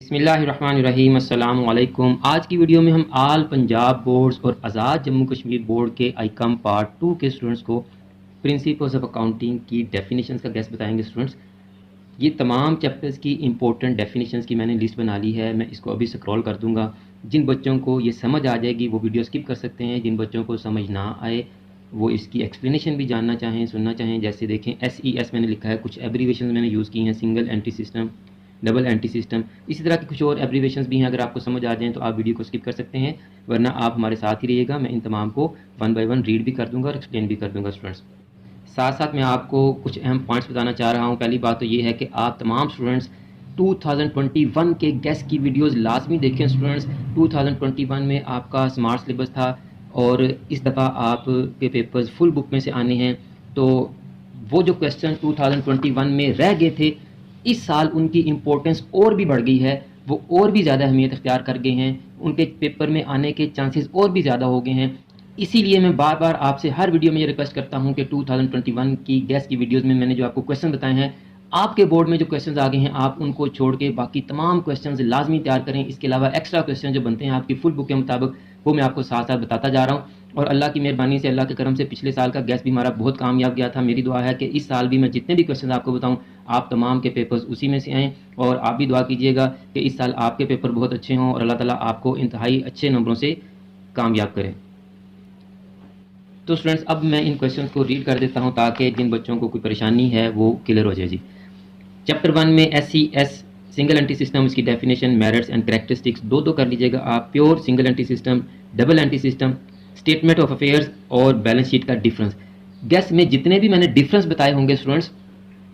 बिस्मिल्लाहिर्रहमानिर्रहीम अस्सलाम वालेकुम। आज की वीडियो में हम आल पंजाब बोर्ड्स और आज़ाद जम्मू कश्मीर बोर्ड के आईकम पार्ट 2 के स्टूडेंट्स को प्रिंसिपल्स ऑफ अकाउंटिंग की डेफिनेशंस का गेस बताएंगे। स्टूडेंट्स, ये तमाम चैप्टर्स की इंपॉर्टेंट डेफिनेशंस की मैंने लिस्ट बना ली है। मैं इसको अभी स्क्रॉल कर दूंगा। जिन बच्चों को ये समझ आ जाएगी वो वीडियो स्किप कर सकते हैं। जिन बच्चों को समझ ना आए वो इसकी एक्सप्लेनेशन भी जानना चाहें, सुनना चाहें, जैसे देखें SES मैंने लिखा है, कुछ एब्रीवेशन मैंने यूज़ की हैं, single entry system, double entry system, इसी तरह के कुछ और एब्रीवेशंस भी हैं। अगर आपको समझ आ जाएँ तो आप वीडियो को स्किप कर सकते हैं, वरना आप हमारे साथ ही रहिएगा। मैं इन तमाम को वन बाय वन रीड भी कर दूंगा और एक्सप्लेन भी कर दूंगा। स्टूडेंट्स, साथ साथ मैं आपको कुछ अहम पॉइंट्स बताना चाह रहा हूँ। पहली बात तो ये है कि आप तमाम स्टूडेंट्स 2021 के गेस की वीडियोस लाजमी देखें। स्टूडेंट्स, 2021 में आपका स्मार्ट सिलेबस था और इस दफ़ा आप के पेपर्स फुल बुक में से आने हैं, तो वो जो क्वेश्चन 2021 में रह गए थे, इस साल उनकी इम्पोर्टेंस और भी बढ़ गई है, वो और भी ज़्यादा अहमियत इख्तियार कर गए हैं, उनके पेपर में आने के चांसेस और भी ज़्यादा हो गए हैं। इसीलिए मैं बार बार आपसे हर वीडियो में ये रिक्वेस्ट करता हूं कि 2021 की गैस की वीडियोस में मैंने जो आपको क्वेश्चन बताए हैं, आपके बोर्ड में जो क्वेश्चंस आ गए हैं आप उनको छोड़ के बाकी तमाम क्वेश्चंस लाजमी तैयार करें। इसके अलावा एक्स्ट्रा क्वेश्चन जो बनते हैं आपकी फुल बुक के मुताबिक, वो मैं आपको साथ साथ बताता जा रहा हूँ। और अल्लाह की मेहरबानी से, अल्लाह के करम से पिछले साल का गैस भी हमारा बहुत कामयाब गया था। मेरी दुआ है कि इस साल भी मैं जितने भी क्वेश्चन आपको बताऊँ, आप तमाम के पेपर्स उसी में से आएँ। और आप भी दुआ कीजिएगा कि इस साल आपके पेपर बहुत अच्छे हों और अल्लाह ताला आपको इंतहाई अच्छे नंबरों से कामयाब करें। तो स्टूडेंट्स, अब मैं इन क्वेश्चंस को रीड कर देता हूं ताकि जिन बच्चों को कोई परेशानी है वो क्लियर हो जाए। जी, चैप्टर 1 में SES सिंगल एंट्री सिस्टम, इसकी डेफिनेशन, मेरिट्स एंड कैरेक्टरिस्टिक्स दो दो कर लीजिएगा आप। Pure single entry system, double entry system, statement of affairs और बैलेंस शीट का डिफरेंस। गैस में जितने भी मैंने डिफरेंस बताए होंगे स्टूडेंट्स,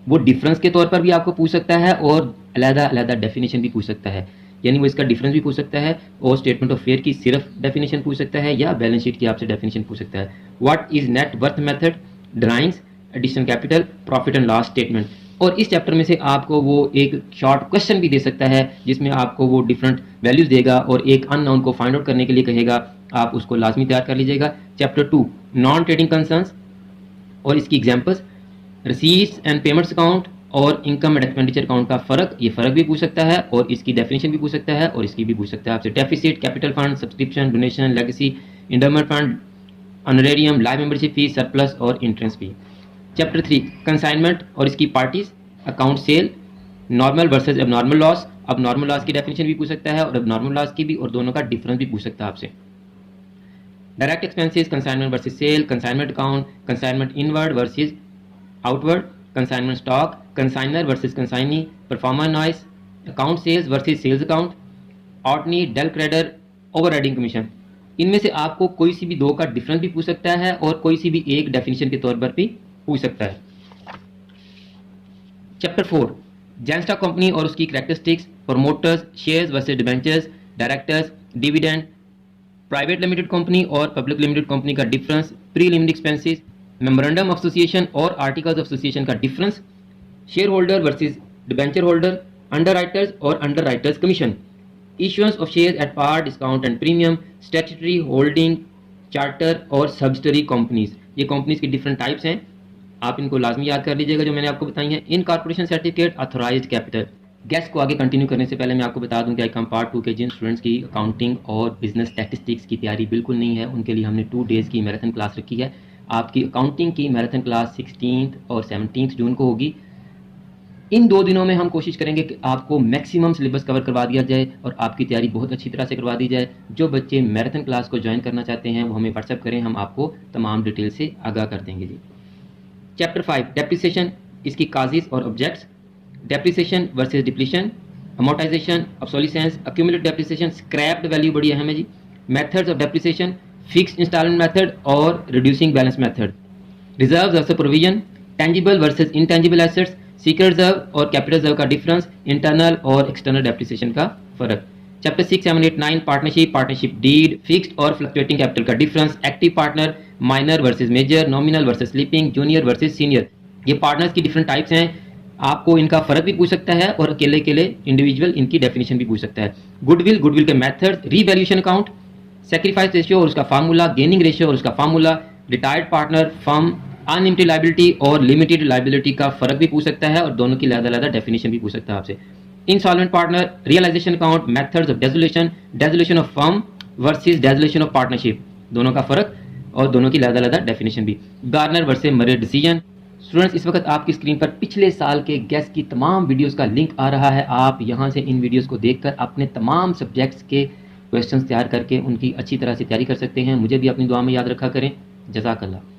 वो डिफरेंस के तौर पर भी आपको पूछ सकता है और अलहदा अलहदा डेफिनेशन भी पूछ सकता है, यानी वो इसका डिफरेंस भी पूछ सकता है और स्टेटमेंट ऑफ फेयर की सिर्फ डेफिनेशन पूछ सकता है या बैलेंस शीट की आपसे डेफिनेशन पूछ सकता है। What is net worth method, drawings, addition capital, profit and loss statement. और इस चैप्टर में से आपको वो एक शॉर्ट क्वेश्चन भी दे सकता है जिसमें आपको वो डिफरेंट वैल्यूज देगा और एक अननोन को फाइंड आउट करने के लिए कहेगा। आप उसको लाजमी तैयार कर लीजिएगा। चैप्टर 2 नॉन ट्रेडिंग कंसर्न्स और इसकी examples, receipts and payments account और इनकम एंड एक्सपेंडिचर अकाउंट का फ़र्क, ये फ़र्क भी पूछ सकता है और इसकी डेफिनेशन भी पूछ सकता है और इसकी भी पूछ सकता है आपसे। Deficit, capital fund, subscription, donation, legacy, endowment fund, honorarium, life membership fees, surplus और इंट्रेंस फी। चैप्टर 3 कंसाइनमेंट और इसकी parties, account cell, normal versus अब नॉर्मल लॉस। अब नॉर्मल लॉस की डेफिनेशन भी पूछ सकता है और अब नॉर्मल लॉस की भी, और दोनों का डिफरेंस भी पूछ सकता है आपसे। Direct expenses, consignment versus sale, consignment account, consignment inward versus outward, consignment stock, consignor versus consignee, proforma invoice, account sales versus sales account, attorney, del credere, overriding commission. इनमें से आपको कोई सी भी दो का डिफरेंस भी पूछ सकता है और कोई सी भी एक डेफिनेशन के तौर पर भी पूछ सकता है। चैप्टर 4 जैनस्टॉक कंपनी और उसकी characteristics, promoters, shares versus debentures, directors, dividend, private limited company और पब्लिक लिमिटेड कंपनी का difference, preliminary expenses, memorandum of association और आर्टिकल्स ऑफ एसोसिएशन का difference, shareholder versus debenture holder, underwriters और underwriters commission, issuance of share at par, discount and premium, statutory, holding, charter और subsidiary companies. ये companies की different types हैं, आप इनको लाजमी याद कर लीजिएगा जो मैंने आपको बताई हैं। इन corporation certificate, authorised capital. Gas को आगे कंटिन्यू करने से पहले मैं आपको बता दूं कि आईकॉम पार्ट 2 के जिन स्टूडेंट्स की अकाउंटिंग और बिजनेस स्टैटिस्टिक्स की तैयारी बिल्कुल नहीं है, उनके लिए हमने 2 डेज़ की मैराथन क्लास रखी है। आपकी अकाउंटिंग की मैराथन क्लास 16 और 17 जून को होगी। इन 2 दिनों में हम कोशिश करेंगे कि आपको मैक्सिमम सिलेबस कवर करवा दिया जाए और आपकी तैयारी बहुत अच्छी तरह से करवा दी जाए। जो बच्चे मैराथन क्लास को ज्वाइन करना चाहते हैं वो हमें व्हाट्सएप करें, हम आपको तमाम डिटेल से आगाह कर देंगे। जी, चैप्टर 5 डेप्रिसिएशन, इसकी काजेज और objects, depreciation versus depletion, amortisation, obsolescence, accumulated depreciation, scrapped value बड़ी अहम है जी, methods of depreciation, fixed instalment method और reducing balance method, reserves versus provision, tangible versus intangible assets, secret reserve और capital reserve का difference, internal और external depreciation का फर्क। Chapter 6, 7, 8, 9 partnership, partnership deed, fixed और फ्लक्चुएटिंग कैपिटल का difference, active partner, minor versus major, nominal versus sleeping, junior versus senior. ये partners की different types हैं, आपको इनका फर्क भी पूछ सकता है और अकेले अकेले इंडिविजुअल इनकी डेफिनेशन भी पूछ सकता है। गुडविल, गुडविल के method, revaluation account, sacrifice ratio और उसका फार्मूला, गेनिंग रेशियो और उसका formula, retired partner, firm, unlimited liability और लिमिटेड लायबिलिटी का फर्क भी पूछ सकता है और दोनों की अलग-अलग डेफिनेशन भी पूछ सकता है आपसे। Insolvent partner, realisation account, methods of dissolution of firm versus dissolution of partnership, दोनों का फर्क और दोनों की अलग-अलग डेफिनेशन भी। Garner versus Murray decision. Students, इस वक्त आपकी स्क्रीन पर पिछले साल के गैस की तमाम वीडियोस का लिंक आ रहा है। आप यहां से इन वीडियोस को देखकर अपने तमाम सब्जेक्ट्स के क्वेश्चंस तैयार करके उनकी अच्छी तरह से तैयारी कर सकते हैं। मुझे भी अपनी दुआ में याद रखा करें। जज़ाकल्लाह।